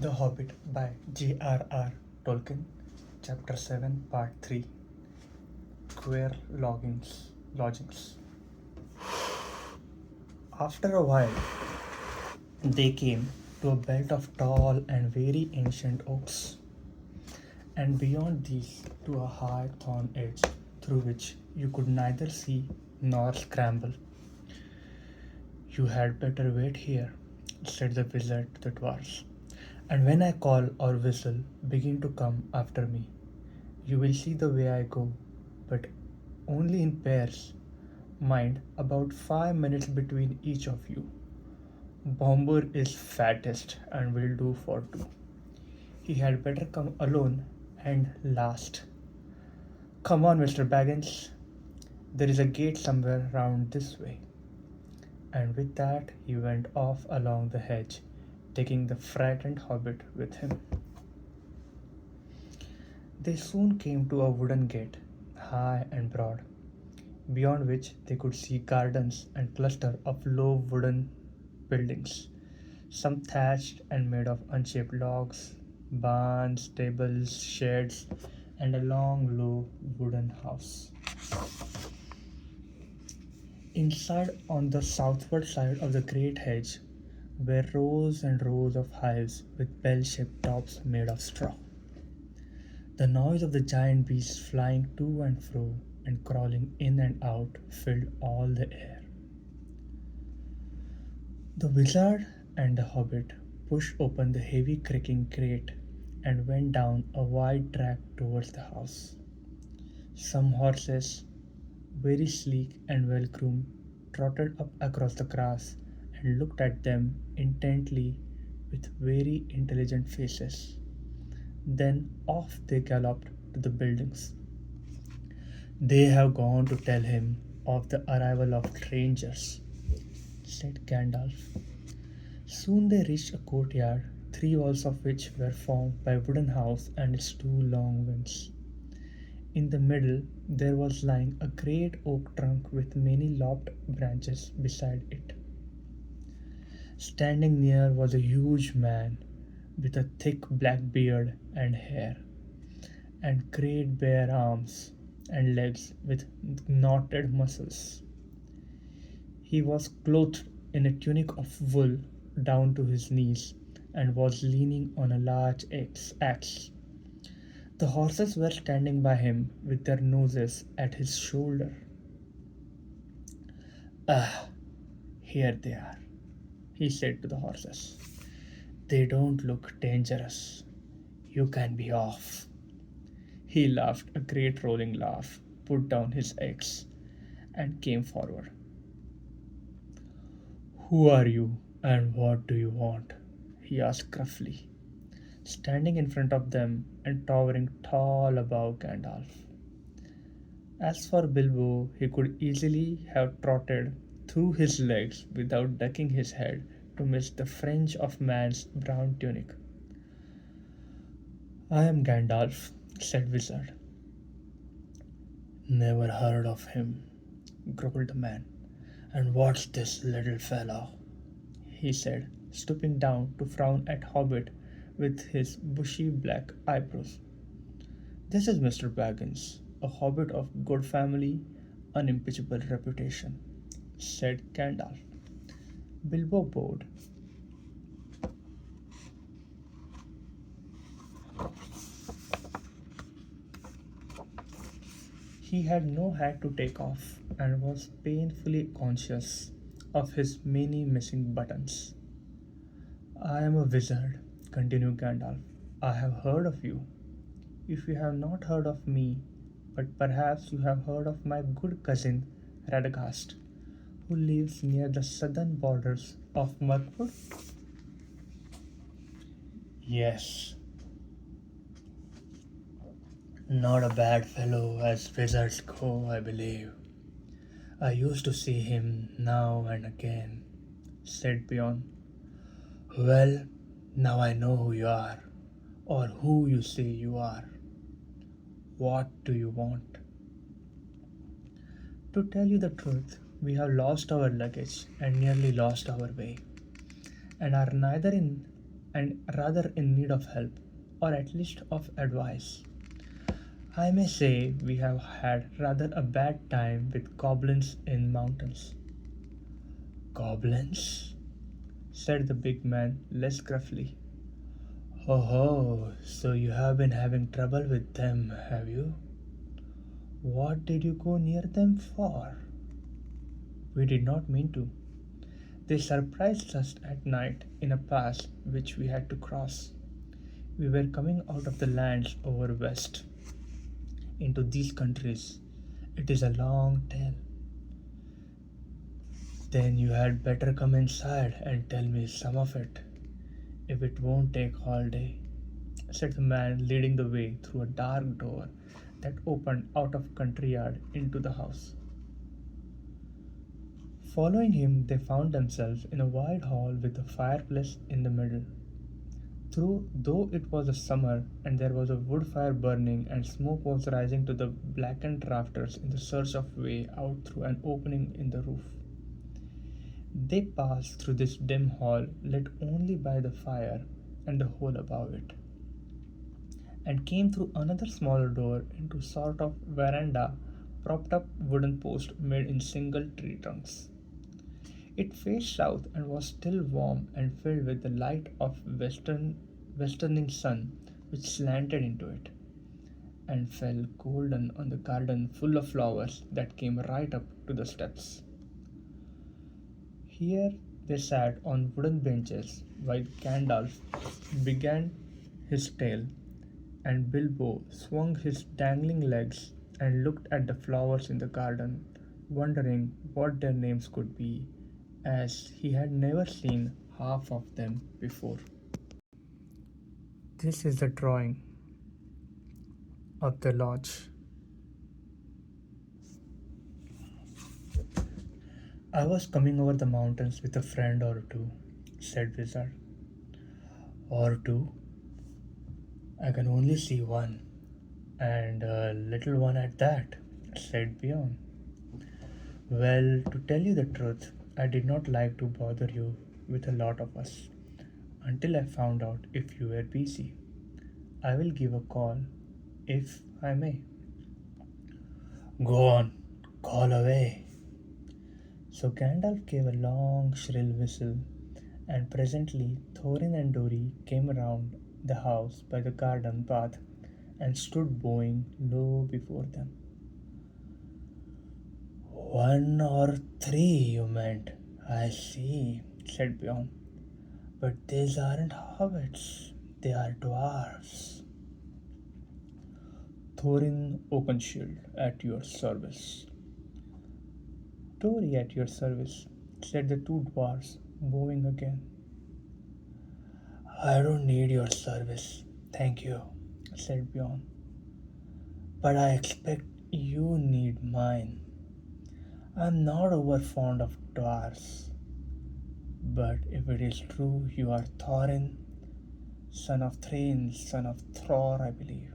The Hobbit by J.R.R. Tolkien, Chapter 7, Part 3, Queer Lodgings. After a while, they came to a belt of tall and very ancient oaks, and beyond these to a high thorn edge through which you could neither see nor scramble. You had better wait here, said the wizard to the dwarfs, and when I call or whistle, begin to come after me. You will see the way I go, but only in pairs. Mind, about 5 minutes between each of you. Bomber is fattest and will do for two. He had better come alone and last. Come on, Mr. Baggins. There is a gate somewhere round this way. And with that, he went off along the hedge, taking the frightened hobbit with him. They soon came to a wooden gate, high and broad, beyond which they could see gardens and cluster of low wooden buildings, some thatched and made of unshaped logs, barns, stables, sheds, and a long low wooden house. Inside, on the southward side of the great hedge, were rows and rows of hives with bell-shaped tops made of straw. The noise of the giant beasts flying to and fro and crawling in and out filled all the air. The wizard and the hobbit pushed open the heavy creaking grate and went down a wide track towards the house. Some horses, very sleek and well groomed, trotted up across the grass and looked at them intently with very intelligent faces. Then off they galloped to the buildings. They have gone to tell him of the arrival of strangers, said Gandalf. Soon they reached a courtyard, three walls of which were formed by a wooden house and its two long wings. In the middle there was lying a great oak trunk with many lopped branches beside it. Standing near was a huge man with a thick black beard and hair, and great bare arms and legs with knotted muscles. He was clothed in a tunic of wool down to his knees and was leaning on a large axe. The horses were standing by him with their noses at his shoulder. Ah, here they are, he said to the horses. They don't look dangerous. You can be off. He laughed a great rolling laugh, put down his axe, and came forward. Who are you and what do you want? He asked gruffly, standing in front of them and towering tall above Gandalf. As for Bilbo, he could easily have trotted through his legs without ducking his head to miss the fringe of man's brown tunic. I am Gandalf, said Wizard. Never heard of him, grumbled the man. And what's this little fellow? He said, stooping down to frown at Hobbit with his bushy black eyebrows. This is Mr. Baggins, a hobbit of good family, unimpeachable reputation, said Gandalf. Bilbo bowed. He had no hat to take off and was painfully conscious of his many missing buttons. I am a wizard, continued Gandalf. I have heard of you. If you have not heard of me, but perhaps you have heard of my good cousin Radagast, who lives near the southern borders of Mirkwood? Yes, not a bad fellow as wizards go, I believe. I used to see him now and again, said Bjorn. Well, now I know who you are, or who you say you are. What do you want? To tell you the truth, we have lost our luggage and nearly lost our way, and are neither in and rather in need of help, or at least of advice. I may say we have had rather a bad time with goblins in mountains. Goblins? Said the big man less gruffly. Oh ho, so you have been having trouble with them, have you? What did you go near them for? We did not mean to. They surprised us at night in a pass which we had to cross. We were coming out of the lands over west into these countries. It is a long tale. Then you had better come inside and tell me some of it, if it won't take all day, said the man leading the way through a dark door that opened out of country yard into the house. Following him, they found themselves in a wide hall with a fireplace in the middle. Though it was a summer and there was a wood fire burning and smoke was rising to the blackened rafters in the search of way out through an opening in the roof. They passed through this dim hall lit only by the fire and the hole above it, and came through another smaller door into a sort of veranda propped up wooden post made in single tree trunks. It faced south and was still warm and filled with the light of westerning sun which slanted into it and fell golden on the garden full of flowers that came right up to the steps. Here they sat on wooden benches while Gandalf began his tale and Bilbo swung his dangling legs and looked at the flowers in the garden, wondering what their names could be, as he had never seen half of them before. This is the drawing of the lodge. I was coming over the mountains with a friend or two, said Wizard. Or two? I can only see one, and a little one at that, said Bjorn. Well, to tell you the truth, I did not like to bother you with a lot of us until I found out if you were busy. I will give a call if I may. Go on, call away. So Gandalf gave a long, shrill whistle, and presently Thorin and Dori came round the house by the garden path and stood bowing low before them. One or three, you meant. I see, said Bjorn. But these aren't hobbits, they are dwarfs. Thorin Oakenshield at your service. Dori at your service, said the two dwarfs, bowing again. I don't need your service, thank you, said Bjorn. But I expect you need mine. I'm not over fond of dwarfs. But if it is true you are Thorin, son of Thrain, son of Thror, I believe,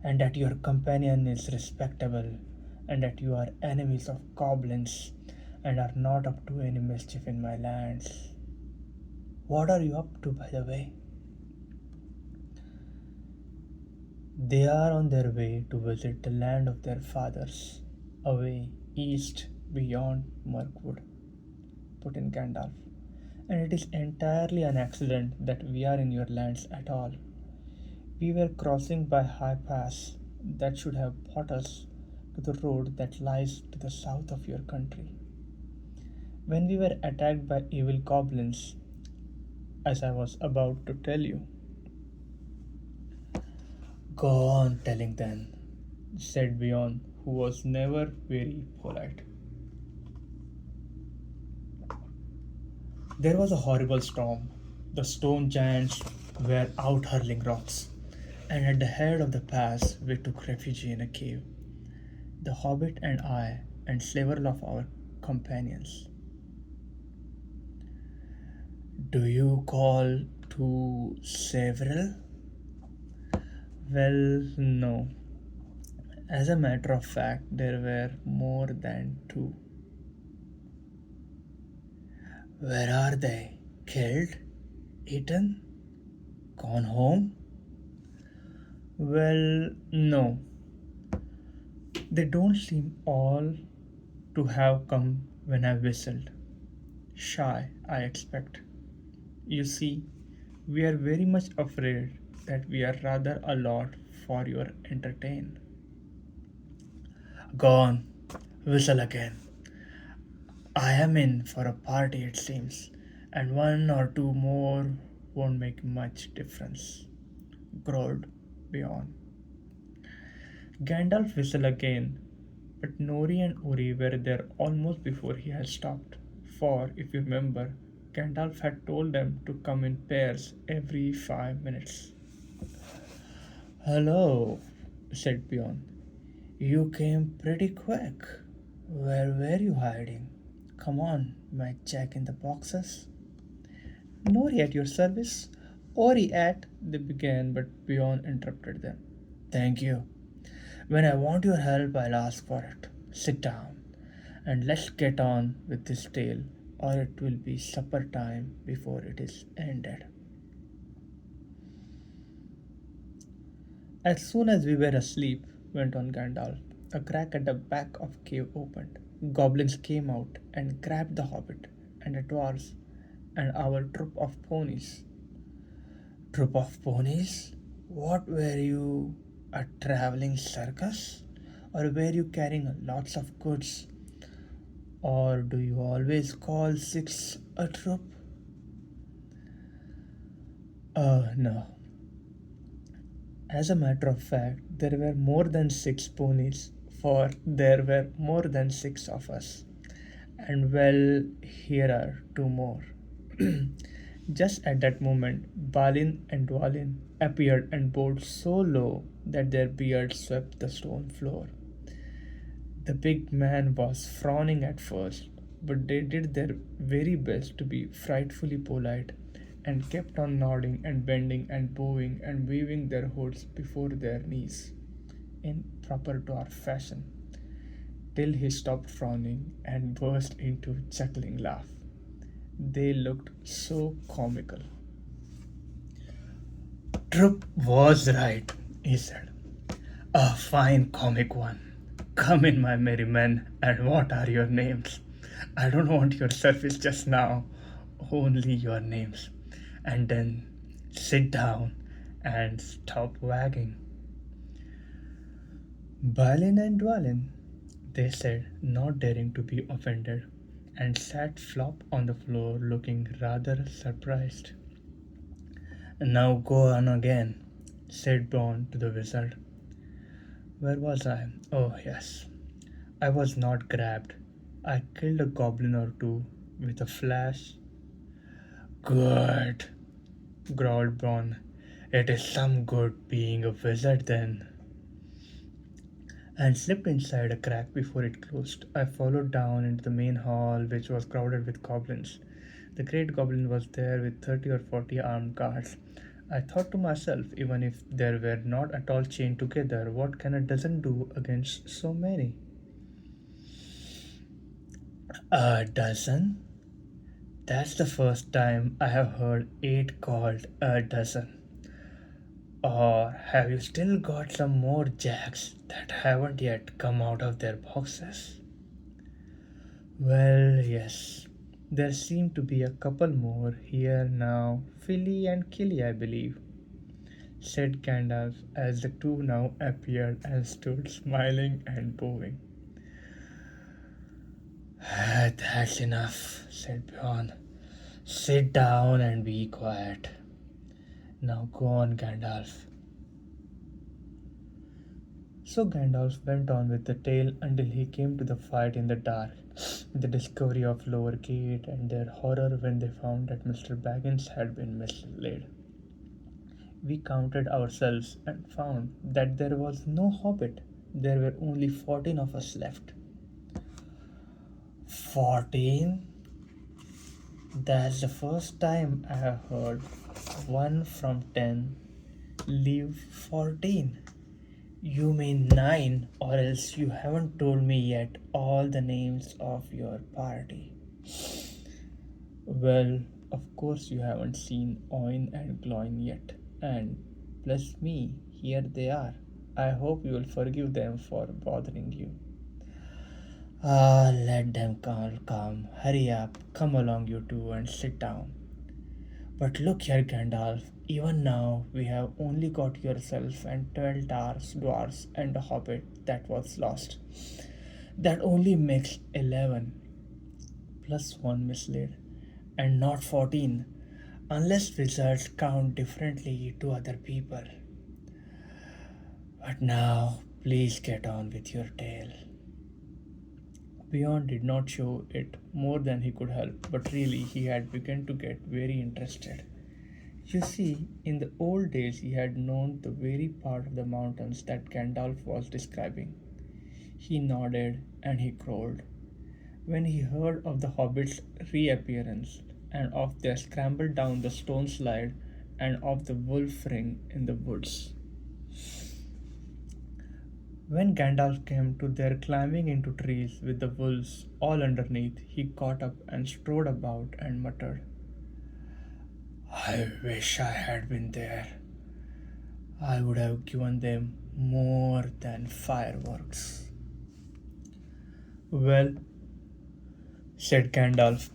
and that your companion is respectable, and that you are enemies of goblins and are not up to any mischief in my lands. What are you up to, by the way? They are on their way to visit the land of their fathers, away east beyond Mirkwood, put in Gandalf. And it is entirely an accident that we are in your lands at all. We were crossing by high pass that should have brought us to the road that lies to the south of your country. When we were attacked by evil goblins, as I was about to tell you. Go on telling then, said Bjorn, who was never very polite. There was a horrible storm. The stone giants were out hurling rocks, and at the head of the pass we took refuge in a cave. The hobbit and I, and several of our companions. Do you call to several? Well, no. As a matter of fact, there were more than two. Where are they? Killed? Eaten? Gone home? Well, no. They don't seem all to have come when I whistled. Shy, I expect. You see, we are very much afraid that we are rather a lot for your entertain. Gone. Whistle again. I am in for a party, it seems, and one or two more won't make much difference. Growled Bjorn. Gandalf whistled again, but Nori and Uri were there almost before he had stopped. For, if you remember, Gandalf had told them to come in pairs every 5 minutes. Hello, said Bjorn. You came pretty quick. Where were you hiding? Come on, might check in the boxes. Nori at your service. Ori at, they began, but Bjorn interrupted them. Thank you. When I want your help, I'll ask for it. Sit down, and let's get on with this tale, or it will be supper time before it is ended. As soon as we were asleep, went on Gandalf, a crack at the back of cave opened. Goblins came out and grabbed the hobbit and the dwarves and our troop of ponies. Troop of ponies? What were you, a traveling circus? Or were you carrying lots of goods? Or do you always call six a troop? No. As a matter of fact, there were more than six ponies, for there were more than six of us. And well, here are two more. Just at that moment, Balin and Dwalin appeared and bowed so low that their beards swept the stone floor. The big man was frowning at first, but they did their very best to be frightfully polite and kept on nodding and bending and bowing and waving their hoods before their knees in proper dwarf fashion till he stopped frowning and burst into chuckling laugh. They looked so comical. Trup was right, he said. A fine comic one. Come in, my merry men, and what are your names? I don't want your service just now, only your names. And then sit down and stop wagging. Balin and Dwalin, they said, not daring to be offended, and sat flop on the floor looking rather surprised. Now go on again, said Bron to the wizard. Where was I? Oh, yes. I was not grabbed. I killed a goblin or two with a flash. Good, growled Bron. It is some good being a wizard then. And slipped inside a crack before it closed. I followed down into the main hall, which was crowded with goblins. The great goblin was there with 30 or 40 armed guards. I thought to myself, even if they were not at all chained together, what can a dozen do against so many? A dozen? That's the first time I have heard eight called a dozen. Or have you still got some more jacks that haven't yet come out of their boxes? Well, yes. There seem to be a couple more here now, Philly and Killy, I believe, said Gandalf as the two now appeared and stood smiling and bowing. That's enough, said Bjorn. Sit down and be quiet. Now go on, Gandalf. So Gandalf went on with the tale until he came to the fight in the dark, the discovery of Lower Gate, and their horror when they found that Mr. Baggins had been mislaid. We counted ourselves and found that there was no hobbit. There were only 14 of us left. 14? That's the first time I have heard one from 10 leave 14. You mean 9, or else you haven't told me yet all the names of your party. Well, of course you haven't seen Oin and Gloin yet, And plus me, here they are. I hope you will forgive them for bothering you. Ah, let them come. Hurry up. Come along, you two, and sit down. But look here, Gandalf. Even now, we have only got yourself and 12 dwarfs, and a hobbit that was lost. That only makes 11 plus 1 misled, and not 14, unless wizards count differently to other people. But now, please get on with your tale. Beyond did not show it more than he could help, but really he had begun to get very interested. You see, in the old days he had known the very part of the mountains that Gandalf was describing. He nodded and he growled. When he heard of the hobbits' reappearance, and of their scramble down the stone slide, and of the wolf ring in the woods. When Gandalf came to their climbing into trees with the wolves all underneath, he got up and strode about and muttered, I wish I had been there. I would have given them more than fireworks. Well, said Gandalf,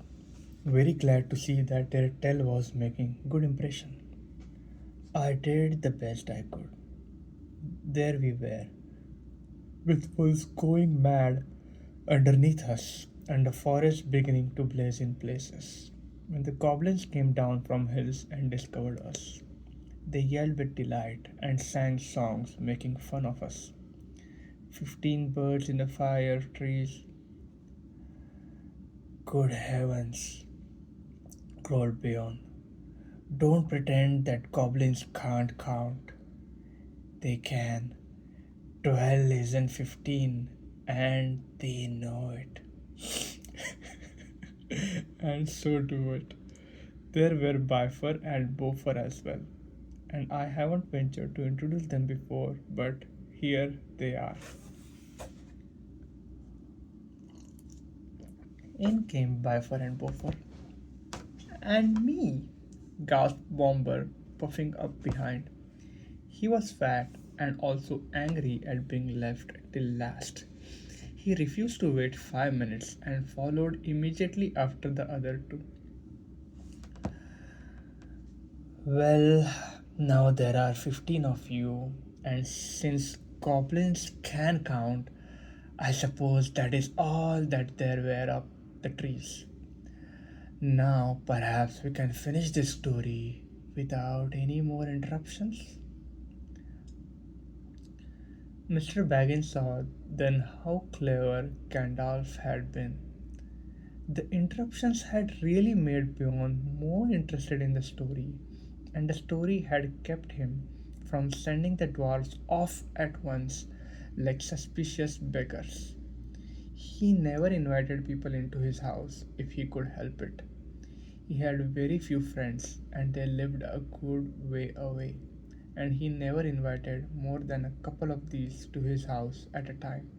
very glad to see that their tale was making good impression. I did the best I could. There we were, with wolves going mad underneath us, and the forest beginning to blaze in places. When the goblins came down from hills and discovered us, they yelled with delight and sang songs making fun of us. 15 birds in the fire trees. Good heavens, growled Bjorn. Don't pretend that goblins can't count. They can. 12 isn't 15, and they know it. And so do it. There were Bifur and Bofer as well, and I haven't ventured to introduce them before, but here they are. In came Bifur and Bofer. And me, gasped Bomber, puffing up behind. He was fat and also angry at being left till last. He refused to wait 5 minutes and followed immediately after the other two. Well, now there are 15 of you, and since goblins can count, I suppose that is all that there were up the trees. Now, perhaps we can finish this story without any more interruptions. Mr. Baggins saw then how clever Gandalf had been. The interruptions had really made Bjorn more interested in the story, and the story had kept him from sending the dwarfs off at once like suspicious beggars. He never invited people into his house if he could help it. He had very few friends, and they lived a good way away, and he never invited more than a couple of these to his house at a time.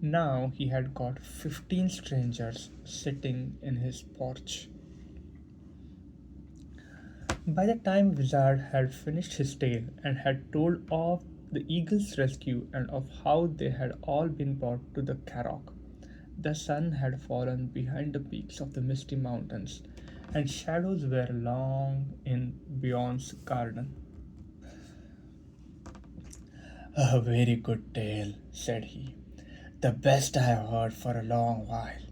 Now he had got 15 strangers sitting in his porch. By the time Wizard had finished his tale and had told of the eagle's rescue and of how they had all been brought to the Karok, the sun had fallen behind the peaks of the misty mountains, and shadows were long in Beyond's garden. A very good tale, said he. The best I have heard for a long while.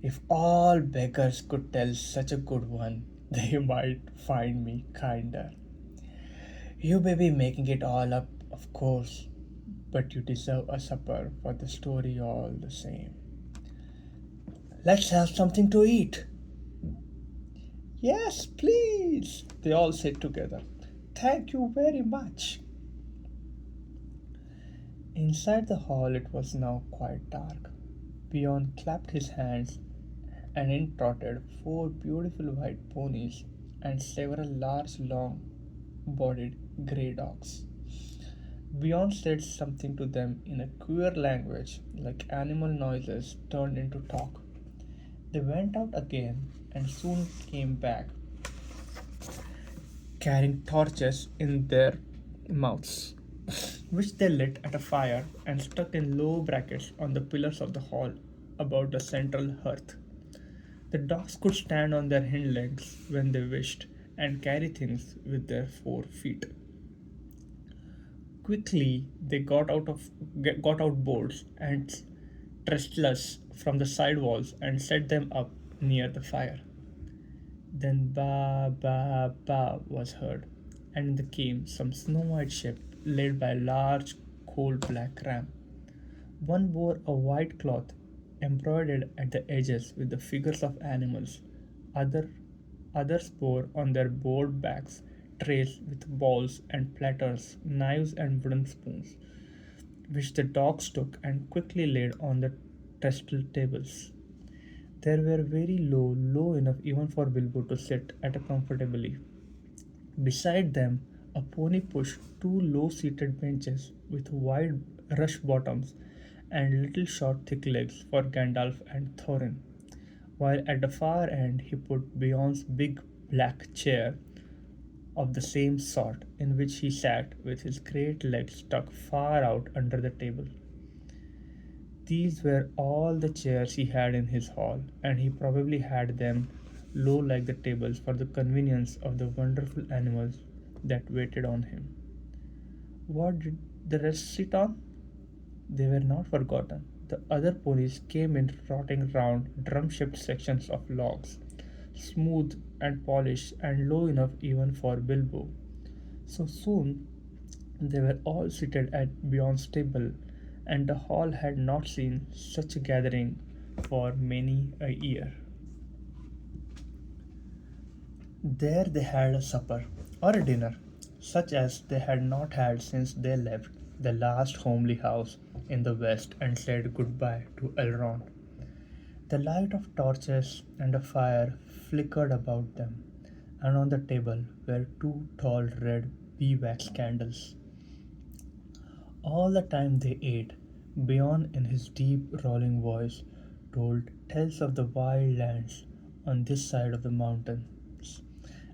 If all beggars could tell such a good one, they might find me kinder. You may be making it all up, of course, but you deserve a supper for the story all the same. Let's have something to eat. Yes, please, they all said together. Thank you very much. Inside the hall it was now quite dark. Beyond clapped his hands, and in trotted 4 beautiful white ponies and several large long bodied grey dogs. Beyond said something to them in a queer language, like animal noises turned into talk. They went out again and soon came back, carrying torches in their mouths, which they lit at a fire and stuck in low brackets on the pillars of the hall about the central hearth. The dogs could stand on their hind legs when they wished and carry things with their 4 feet. Quickly, they got out boards and trestles from the side walls and set them up near the fire. Then ba ba ba was heard, and in the came some snow-white ship led by a large coal-black ram. One bore a white cloth embroidered at the edges with the figures of animals. Other Others bore on their board backs trays with bowls and platters, knives and wooden spoons, which the dogs took and quickly laid on the trestle tables. They were very low, low enough even for Bilbo to sit at comfortably. Beside them, a pony pushed 2 low-seated benches with wide rush bottoms and little short thick legs for Gandalf and Thorin, while at the far end he put Beorn's big black chair of the same sort, in which he sat with his great legs stuck far out under the table. These were all the chairs he had in his hall, and he probably had them low like the tables for the convenience of the wonderful animals that waited on him. What did the rest sit on? They were not forgotten. The other ponies came in trotting round drum-shaped sections of logs, smooth and polished and low enough even for Bilbo. So soon they were all seated at Beorn's table, and the hall had not seen such a gathering for many a year. There they had a supper, or a dinner, such as they had not had since they left the last homely house in the west and said goodbye to Elrond. The light of torches and a fire flickered about them, and on the table were 2 tall red beeswax candles. All the time they ate, Beorn in his deep rolling voice told tales of the wild lands on this side of the mountains,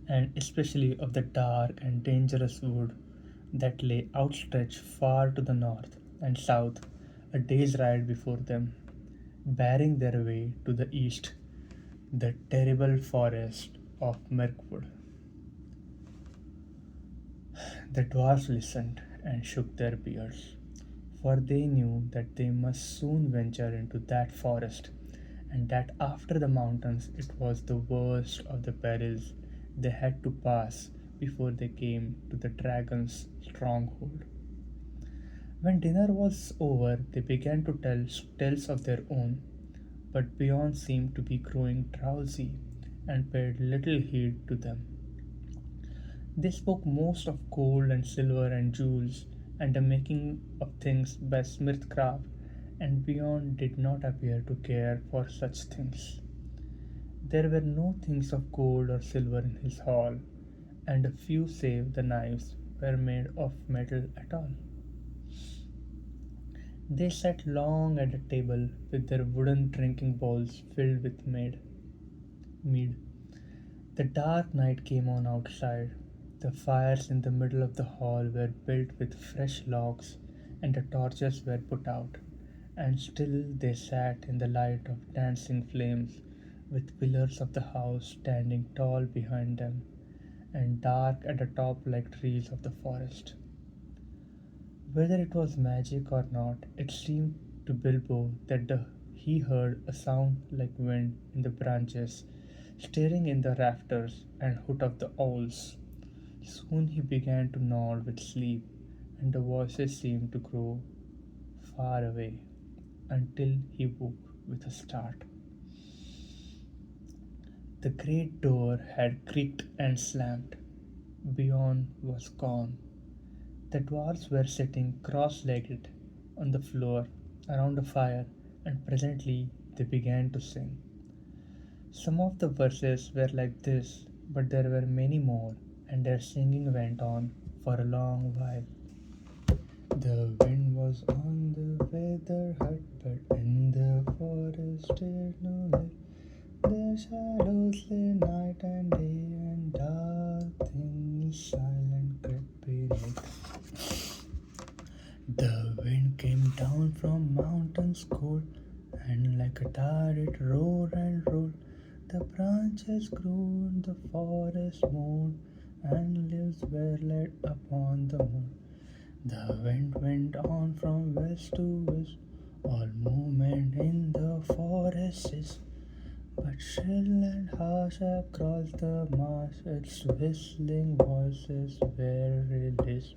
and especially of the dark and dangerous wood that lay outstretched far to the north and south, a day's ride before them, bearing their way to the east, the terrible forest of Mirkwood. The dwarfs listened and shook their beards, for they knew that they must soon venture into that forest, and that after the mountains it was the worst of the perils they had to pass before they came to the dragon's stronghold. When dinner was over, they began to tell tales of their own, but Beorn seemed to be growing drowsy and paid little heed to them. They spoke most of gold and silver and jewels and the making of things by smithcraft, and Beorn did not appear to care for such things. There were no things of gold or silver in his hall, and a few save the knives were made of metal at all. They sat long at the table with their wooden drinking bowls filled with mead. The dark night came on outside. The fires in the middle of the hall were built with fresh logs, and the torches were put out, and still they sat in the light of dancing flames, with pillars of the house standing tall behind them, and dark at the top like trees of the forest. Whether it was magic or not, it seemed to Bilbo that he heard a sound like wind in the branches, stirring in the rafters and hoot of the owls. Soon he began to nod with sleep, and the voices seemed to grow far away until he woke with a start. The great door had creaked and slammed. Beorn was gone. The dwarfs were sitting cross legged on the floor around a fire, and presently they began to sing. Some of the verses were like this, but there were many more, and their singing went on for a long while. The wind was on the feather hut, but in the forest did no light. The shadows lay night and day, and dark things silent crept beneath. The wind came down from mountains cold, and like a tide it roared and rolled. The branches grew in the forest moon, and leaves were laid upon the moon. The wind went on from west to west, all movement in the forest is. But shrill and harsh across the marsh, its whistling voices were released.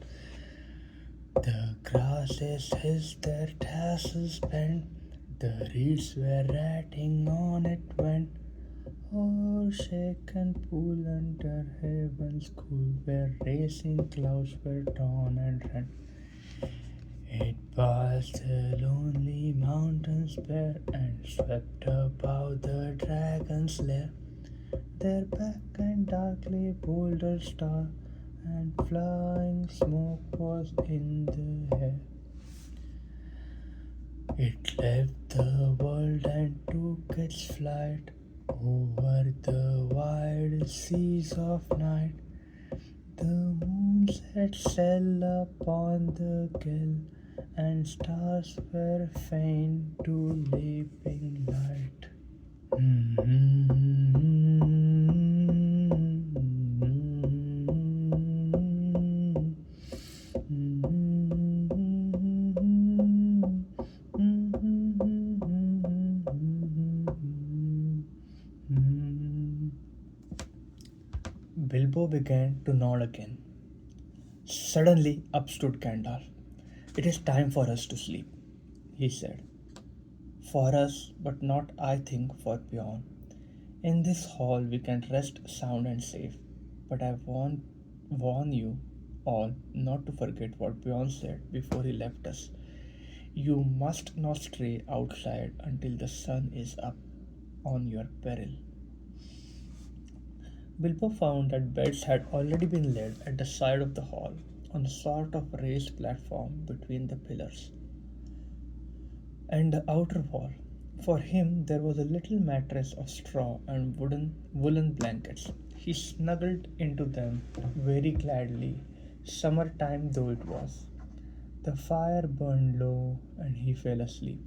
The grasses hissed their tassels bent, the reeds were ratting on it went. O'er shaken pool under heaven's cool, where racing clouds were torn and rent. It passed the lonely mountains bare and swept above the dragon's lair. Their back and darkly boulder star and flying smoke was in the air. It left the world and took its flight over the wide seas of night. The moon set sail upon the gale, and stars were faint to leaping light. Bilbo began to nod again. Suddenly up stood Gandalf. "It is time for us to sleep," he said. "For us, but not, I think, for Bjorn. In this hall we can rest sound and safe. But I warn you all not to forget what Bjorn said before he left us. You must not stray outside until the sun is up, on your peril." Bilbo found that beds had already been laid at the side of the hall, on a sort of raised platform between the pillars and the outer wall. For him there was a little mattress of straw and woolen blankets. He snuggled into them very gladly, summer-time though it was. The fire burned low and he fell asleep.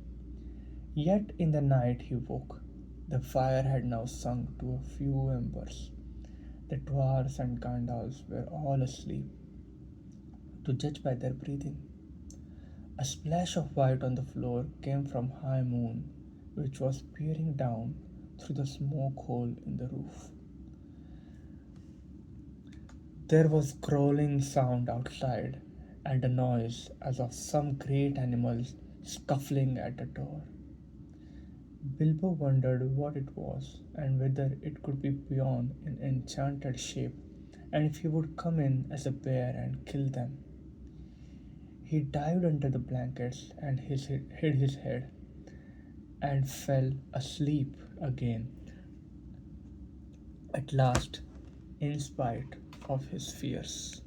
Yet in the night he woke. The fire had now sunk to a few embers. The dwarfs and Gandalfs were all asleep, to judge by their breathing. A splash of white on the floor came from High Moon, which was peering down through the smoke hole in the roof. There was growling sound outside, and a noise as of some great animal scuffling at the door. Bilbo wondered what it was, and whether it could be Bjorn in enchanted shape, and if he would come in as a bear and kill them. He dived under the blankets and hid his head, and fell asleep again at last, in spite of his fears.